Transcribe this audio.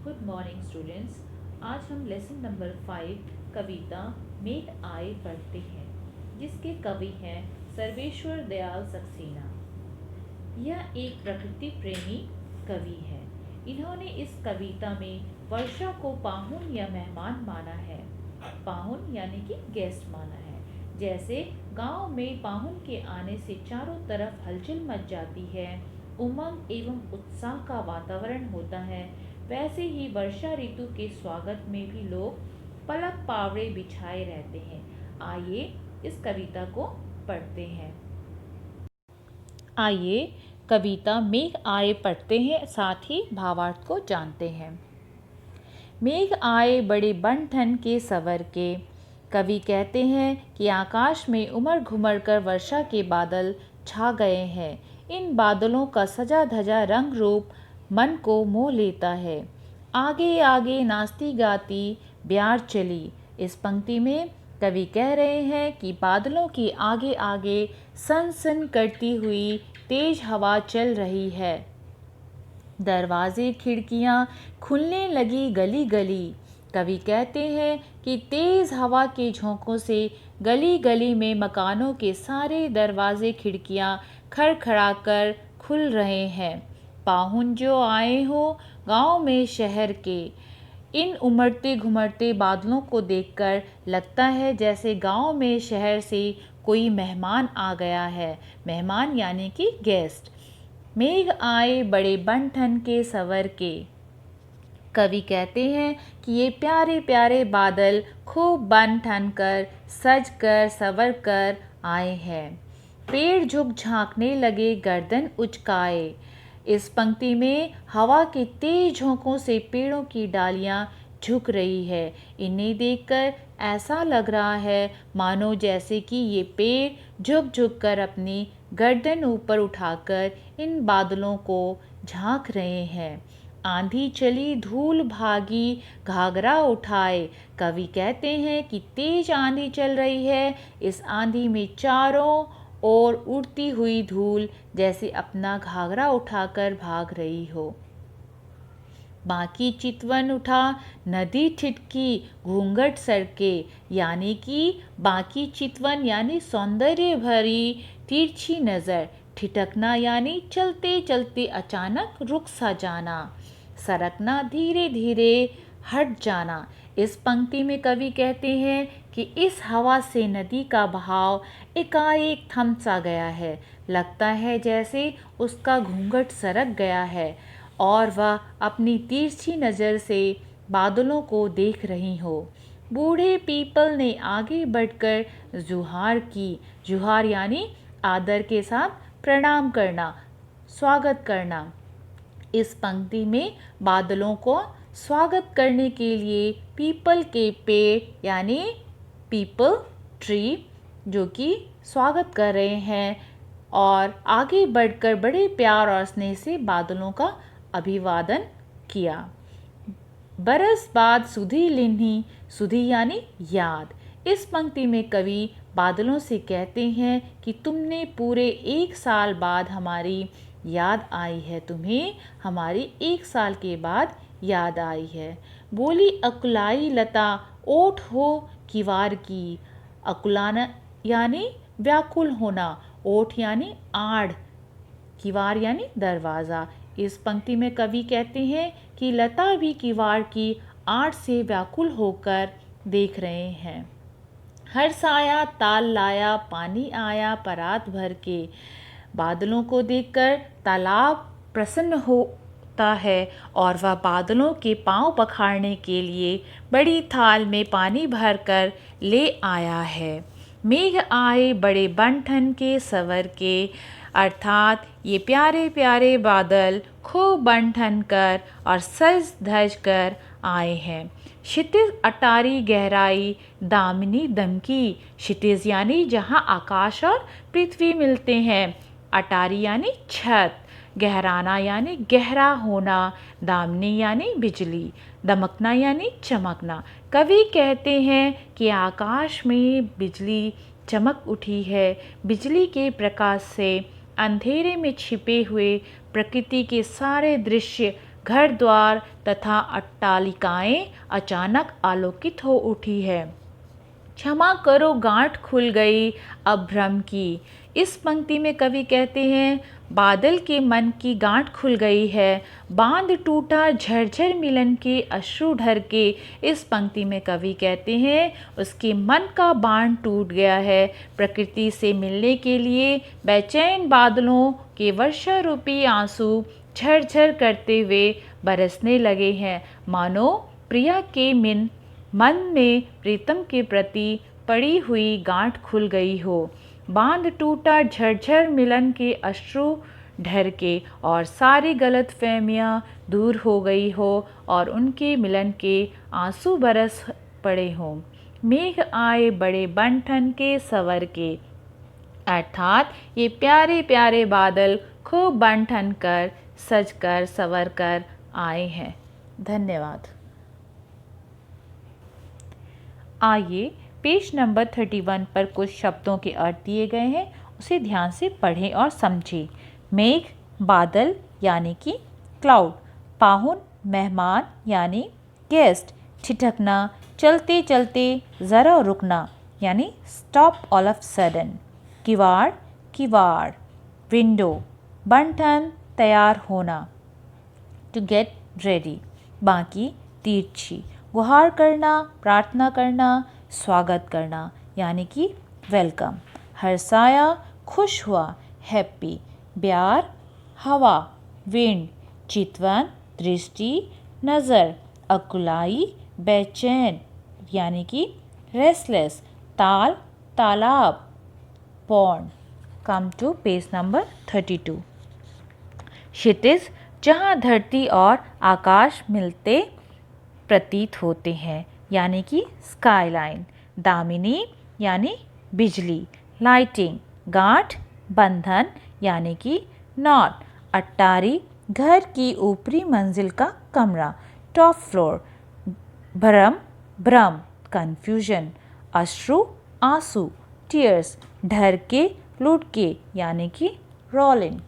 Good morning students. आज हम lesson number 5 कविता मेघ आए पढ़ते हैं, जिसके कवि हैं सर्वेश्वर दयाल सक्सेना। यह एक प्रकृति प्रेमी कवि है। इन्होंने इस कविता में वर्षा को पाहुन या मेहमान माना है। पाहुन यानी कि गेस्ट माना है। जैसे गांव में पाहुन के आने से चारों तरफ हलचल मच जाती है, उमंग एवं उत्साह का वातावरण होता है, वैसे ही वर्षा ऋतु के स्वागत में भी लोग पलक पावड़े बिछाए रहते हैं। आइए इस कविता को पढ़ते हैं। आइए कविता मेघ आए पढ़ते हैं, साथ ही भावार्थ को जानते हैं। मेघ आए बड़े बन ठन के सवर के। कवि कहते हैं कि आकाश में उमड़ घुमड़ कर वर्षा के बादल छा गए हैं। इन बादलों का सजा धजा रंग रूप मन को मोह लेता है। आगे आगे नाचती गाती ब्यार चली। इस पंक्ति में कवि कह रहे हैं कि बादलों के आगे आगे सन सन करती हुई तेज हवा चल रही है। दरवाजे खिड़कियां खुलने लगी गली गली। कवि कहते हैं कि तेज हवा के झोंकों से गली गली में मकानों के सारे दरवाजे खिड़कियां खड़खड़ाकर खुल रहे हैं। पाहुन जो आए हो गांव में शहर के। इन उमड़ते घुमड़ते बादलों को देखकर लगता है जैसे गांव में शहर से कोई मेहमान आ गया है। मेहमान यानी कि गेस्ट। मेघ आए बड़े बन ठन के सवर के। कवि कहते हैं कि ये प्यारे प्यारे बादल खूब बन ठन कर सज कर संवर कर आए हैं। पेड़ झुक झांकने लगे गर्दन उचकाए। इस पंक्ति में हवा के तेज झोंकों से पेड़ों की डालियां झुक रही है। इन्हें देखकर ऐसा लग रहा है मानो जैसे कि ये पेड़ झुक झुक कर अपनी गर्दन ऊपर उठाकर इन बादलों को झांक रहे हैं। आंधी चली धूल भागी घाघरा उठाए। कवि कहते हैं कि तेज आंधी चल रही है। इस आंधी में चारों और उड़ती हुई धूल जैसे अपना घाघरा उठाकर भाग रही हो। बाकी चितवन उठा नदी ठिठकी घूंघट सड़के, यानी कि बाकी चितवन यानी सौंदर्य भरी तिरछी नज़र। ठिठकना यानी चलते चलते अचानक रुक सा जाना। सरकना धीरे धीरे हट जाना। इस पंक्ति में कवि कहते हैं कि इस हवा से नदी का बहाव एकाएक थम सा गया है। लगता है जैसे उसका घूंघट सरक गया है और वह अपनी तिरछी नज़र से बादलों को देख रही हो। बूढ़े पीपल ने आगे बढ़कर जुहार की। जुहार यानी आदर के साथ प्रणाम करना, स्वागत करना। इस पंक्ति में बादलों को स्वागत करने के लिए पीपल के पेड़ यानी पीपल ट्री जो कि स्वागत कर रहे हैं और आगे बढ़कर बड़े प्यार और स्नेह से बादलों का अभिवादन किया। बरस बाद सुधी लिन्ही, सुधी यानी याद। इस पंक्ति में कवि बादलों से कहते हैं कि तुमने पूरे 1 साल बाद हमारी याद आई है। तुम्हें हमारी 1 साल के बाद याद आई है। बोली अकुलाई लता ओठ हो किवार की। अकुलाना यानी व्याकुल होना, ओठ यानी आड़, किवार यानी दरवाज़ा। इस पंक्ति में कवि कहते हैं कि लता भी किवाड़ की आड़ से व्याकुल होकर देख रहे हैं। हर्ष आया ताल लाया पानी आया परात भर के। बादलों को देखकर तालाब प्रसन्न होता है और वह बादलों के पांव पखारने के लिए बड़ी थाल में पानी भरकर ले आया है। मेघ आए बड़े बन ठन के सवर के, अर्थात ये प्यारे प्यारे बादल खूब बन ठन कर और सज धज कर आए हैं। क्षितिज अटारी गहराई दामिनी दमकी। क्षितिज यानी जहाँ आकाश और पृथ्वी मिलते हैं। अटारी यानी छत। गहराना यानी गहरा होना। दामिनी यानी बिजली। दमकना यानी चमकना। कवि कहते हैं कि आकाश में बिजली चमक उठी है। बिजली के प्रकाश से अंधेरे में छिपे हुए प्रकृति के सारे दृश्य घर द्वार तथा अट्टालिकाएं अचानक आलोकित हो उठी है। क्षमा करो गांठ खुल गई अब भ्रम की। इस पंक्ति में कवि कहते हैं बादल के मन की गांठ खुल गई है, बांध टूटा झरझर मिलन के अश्रु ढर के। इस पंक्ति में कवि कहते हैं उसके मन का बांध टूट गया है। प्रकृति से मिलने के लिए बेचैन बादलों के वर्षा रूपी आंसू झरझर करते हुए बरसने लगे हैं। मानो प्रिया के मन में प्रीतम के प्रति पड़ी हुई गांठ खुल गई हो। बांध टूटा झरझर मिलन के अश्रु ढर के, और सारी गलतफहमियां दूर हो गई हो और उनके मिलन के आंसू बरस पड़े हों। मेघ आए बड़े बन ठन के सवर के, अर्थात ये प्यारे प्यारे बादल खूब बन ठन कर सज कर संवर कर आए हैं। धन्यवाद। आइए पेज नंबर 31 पर कुछ शब्दों के अर्थ दिए गए हैं, उसे ध्यान से पढ़ें और समझें। मेघ बादल यानी कि क्लाउड, पाहुन मेहमान यानी गेस्ट, ठिठकना चलते चलते ज़रा रुकना यानी स्टॉप ऑल ऑफ सडन, किवाड़ किवाड़, विंडो बंठन तैयार होना टू गेट रेडी, बाकी तिरछी, गुहार करना प्रार्थना करना स्वागत करना यानी कि वेलकम, हर्षाया खुश हुआ हैप्पी, ब्यार हवा विंड, चितवन दृष्टि नज़र, अकुलाई बेचैन यानी कि रेस्टलेस, ताल तालाब pond. Come to page number 32। क्षितिज जहाँ धरती और आकाश मिलते प्रतीत होते हैं यानी कि स्काईलाइन, दामिनी यानी बिजली, लाइटिंग, गांठ बंधन यानी कि नॉट, अट्टारी घर की ऊपरी मंजिल का कमरा टॉप फ्लोर, भ्रम कन्फ्यूजन, अश्रु आंसू टीयर्स, ढर के लुढ़के यानी कि रोलिंग।